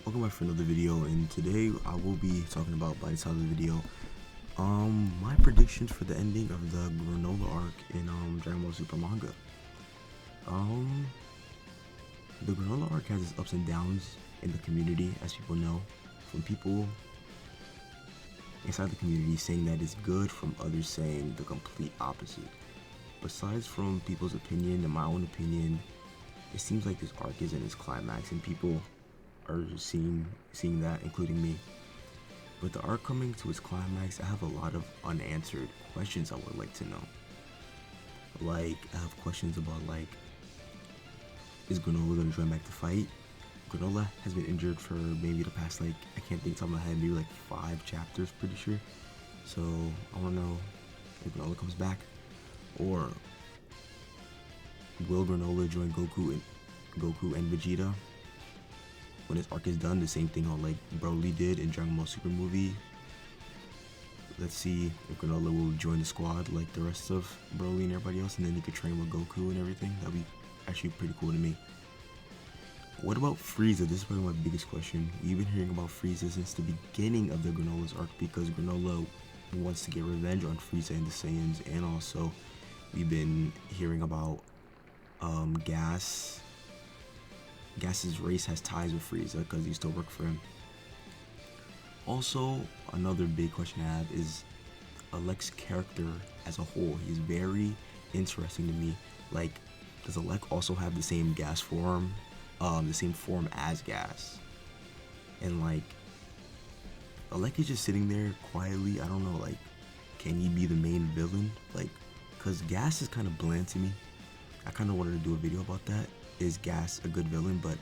Welcome back for another video, and today I will be talking about, by the title of the video, my predictions for the ending of the Granolah arc in Dragon Ball Super manga. Um, the Granolah arc has its ups and downs in the community, as people know, from people inside the community saying that it's good, from others saying the complete opposite. Besides from people's opinion and my own opinion, it seems like this arc is in its climax, and people are seeing that, including me. With the arc coming to its climax, I have a lot of unanswered questions I would like to know. Like, I have questions about, like, is Granolah gonna join back to fight? Granolah has been injured for maybe the past, like, I can't think off the top of my head, maybe like 5 chapters, pretty sure. So I wanna know if Granolah comes back, or will Granolah join Goku and Vegeta when his arc is done, the same thing how like Broly did in Dragon Ball Super movie. Let's see if Granolah will join the squad like the rest of Broly and everybody else, and then he could train with Goku and everything. That'd be actually pretty cool to me. What about Frieza? This is probably my biggest question. We've been hearing about Frieza since the beginning of the Granolah's arc, because Granolah wants to get revenge on Frieza and the Saiyans, and also we've been hearing about Gas's race has ties with Frieza because he still work for him. Also, another big question I have is Alek's character as a whole. He's very interesting to me. Like, does Alek also have the same Gas form, the same form as Gas? And like, Alek is just sitting there quietly. I don't know, like, can he be the main villain? Like, cause Gas is kind of bland to me. I kind of wanted to do a video about that. Is Gas a good villain? But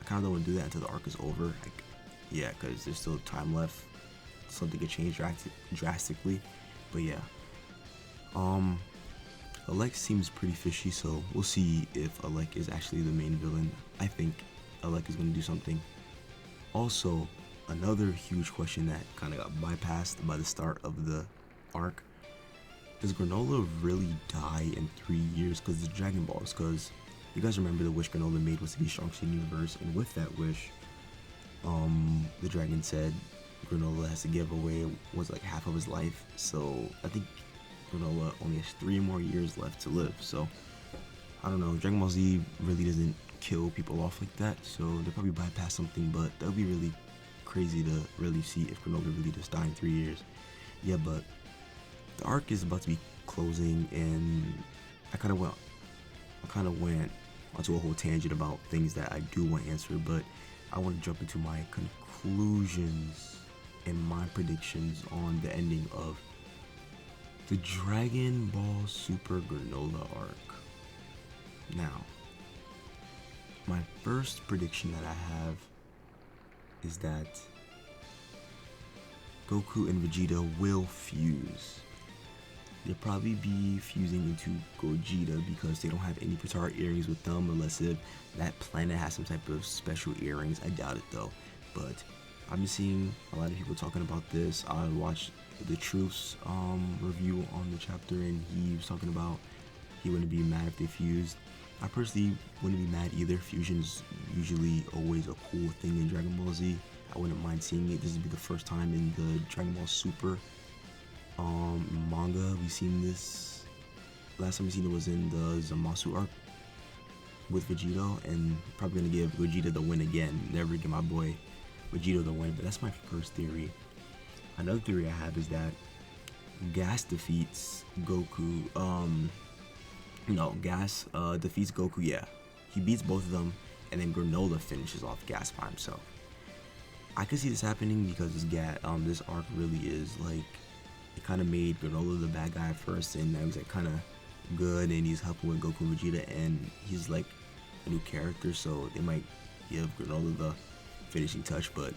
I kind of don't want to do that until the arc is over. Like, yeah, because there's still time left. Something could change drastically. But yeah, Alek seems pretty fishy, so we'll see if Alek is actually the main villain. I think Alek is going to do something. Also, another huge question that kind of got bypassed by the start of the arc: does Granolah really die in 3 years because of the Dragon Balls? Because you guys remember the wish Granolah made was to be strongest in the universe, and with that wish, the dragon said Granolah has to give away was like half of his life. So I think Granolah only has 3 more years left to live. So I don't know. Dragon Ball Z really doesn't kill people off like that, so they probably bypass something. But that would be really crazy to really see if Granolah really does die in 3 years. Yeah, but the arc is about to be closing, and I kind of went onto a whole tangent about things that I do want answered, but I want to jump into my conclusions and my predictions on the ending of the Dragon Ball Super Granolah arc. Now, my first prediction that I have is that Goku and Vegeta will fuse. They'll probably be fusing into Gogeta because they don't have any Potara earrings with them, unless if that planet has some type of special earrings. I doubt it though. But I've been seeing a lot of people talking about this. I watched the Truth's review on the chapter, and he was talking about he wouldn't be mad if they fused. I personally wouldn't be mad either. Fusion is usually always a cool thing in Dragon Ball Z. I wouldn't mind seeing it. This would be the first time in the Dragon Ball Super manga we've seen this. Last time we seen it was in the Zamasu arc with Vegeta, and probably gonna give Gogeta the win again. Never give my boy Vegeta the win. But that's my first theory. Another theory I have is that Gas defeats Goku. Gas defeats Goku. Yeah, he beats both of them, and then Granolah finishes off Gas by himself. I could see this happening because this arc really is like, it kind of made Granolah the bad guy at first, and now he's like kind of good, and he's helping with Goku and Vegeta, and he's like a new character, so they might give Granolah the finishing touch. But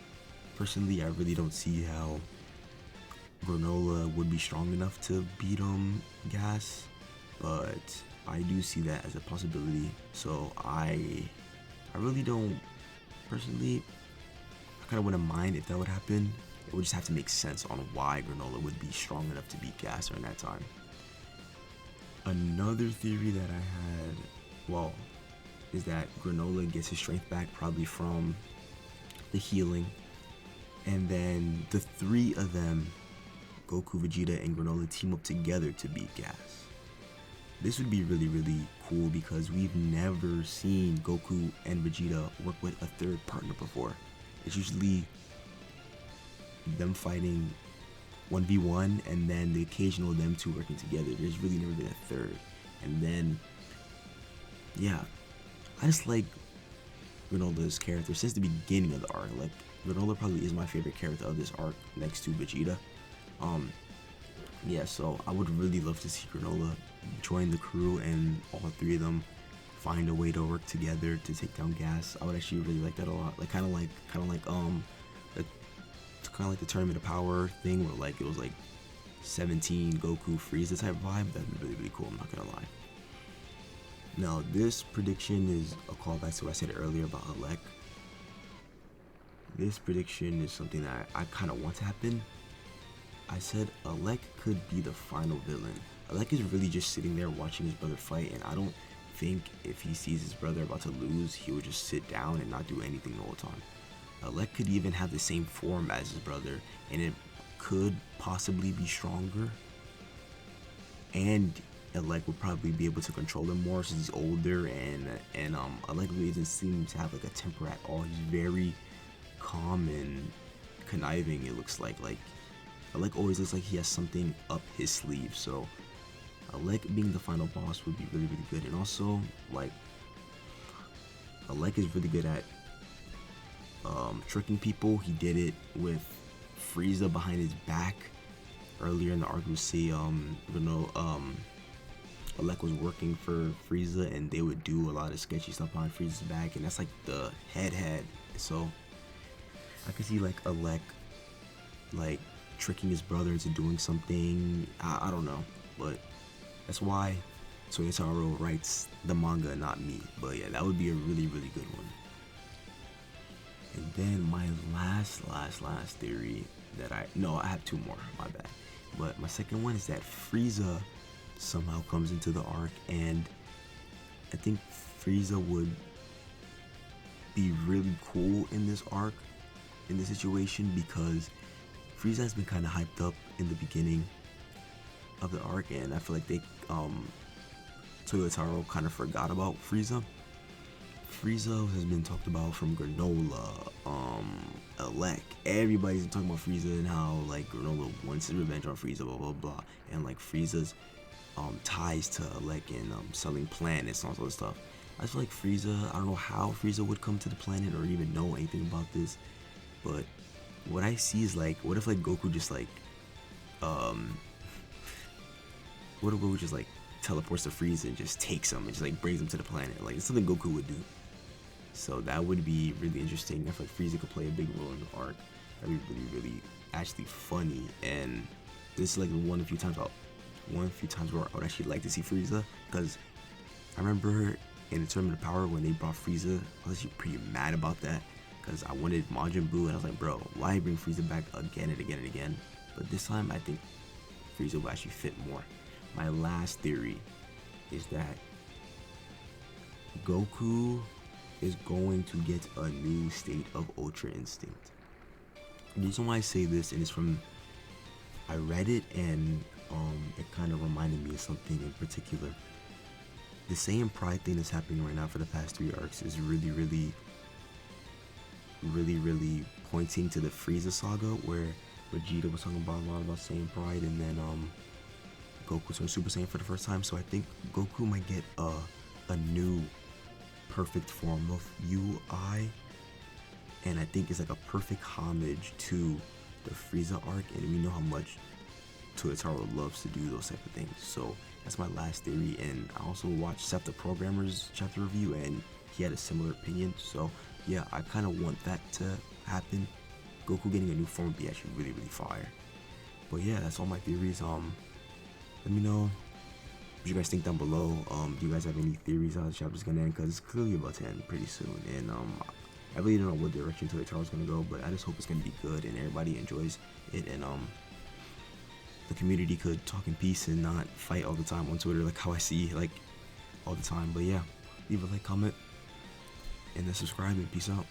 personally, I really don't see how Granolah would be strong enough to beat Gas, but I do see that as a possibility. So I really don't, personally, I kind of wouldn't mind if that would happen. It would just have to make sense on why Granolah would be strong enough to beat Gas during that time. Another theory that I had, is that Granolah gets his strength back probably from the healing, and then the three of them, Goku, Vegeta, and Granolah, team up together to beat Gas. This would be really, really cool because we've never seen Goku and Vegeta work with a third partner before. It's usually them fighting 1v1 and then the occasional them two working together. There's really never been a third. And then, yeah, I just like Granolah's character since the beginning of the arc. Like, Granolah probably is my favorite character of this arc next to Vegeta. Yeah, so I would really love to see Granolah join the crew and all three of them find a way to work together to take down Gas. I would actually really like that a lot. Like kind of like the Tournament of Power thing where like it was like 17 Goku Frieza type vibe. That'd be really, really cool, I'm not gonna lie. Now this prediction is a callback to what I said earlier about Alec. This prediction is something that I kind of want to happen. I said Alec could be the final villain. Alec is really just sitting there watching his brother fight, and I don't think if he sees his brother about to lose, he would just sit down and not do anything the whole time. Alec could even have the same form as his brother, and it could possibly be stronger. And Alec would probably be able to control him more since he's older, and Alec really doesn't seem to have like a temper at all. He's very calm and conniving, it looks like Alec always looks like he has something up his sleeve. So Alec being the final boss would be really, really good. And also, like, Alec is really good at tricking people. He did it with Frieza behind his back earlier in the arc. We see Alec was working for Frieza, and they would do a lot of sketchy stuff behind Frieza's back, and that's like the head. So I could see like Alec like tricking his brother into doing something. I don't know, but that's why Toyotaro writes the manga, not me. But yeah, that would be a really, really good one. And then my last theory that I have two more, my bad. But my second one is that Frieza somehow comes into the arc, and I think Frieza would be really cool in this arc, in this situation, because Frieza has been kind of hyped up in the beginning of the arc, and I feel like they Toyotaro kind of forgot about Frieza. Frieza has been talked about from Granolah, Alec. Everybody's been talking about Frieza and how like Granolah wants his revenge on Frieza, blah blah blah, and like Frieza's ties to Alec and selling planets and all sorts of stuff. I feel like Frieza, I don't know how Frieza would come to the planet or even know anything about this, but what I see is like, what if like Goku just like, what if Goku just like teleports to Frieza and just takes him and just like brings him to the planet? Like, it's something Goku would do. So that would be really interesting. I feel like Frieza could play a big role in the arc. That'd be really, really actually funny. And this is like one of the few times where I would actually like to see Frieza, because I remember in the Tournament of Power when they brought Frieza, I was actually pretty mad about that, because I wanted Majin Buu, and I was like, bro, why bring Frieza back again and again and again? But this time, I think Frieza will actually fit more. My last theory is that Goku is going to get a new state of Ultra Instinct. The reason why I say this, and it's from, I read it, and it kind of reminded me of something in particular. The same pride thing that's happening right now for the past 3 arcs is really, really pointing to the Frieza saga, where Vegeta was talking about a lot about Saiyan pride, and then Goku turned Super Saiyan for the first time. So I think Goku might get a new perfect form of UI, and I think it's like a perfect homage to the Frieza arc, and we know how much Toyotaro loves to do those type of things. So that's my last theory. And I also watched Seth the Programmer's chapter review, and he had a similar opinion. So yeah, I kind of want that to happen. Goku getting a new form would be actually really, really fire. But yeah, that's all my theories. Let me know what you guys think down below. Do you guys have any theories how the chapter's gonna end? Because it's clearly about to end pretty soon, and I really don't know what direction Toyotaro's gonna go, but I just hope it's gonna be good and everybody enjoys it, and the community could talk in peace and not fight all the time on Twitter like how I see like all the time. But yeah, leave a like, comment, and then subscribe, and peace out.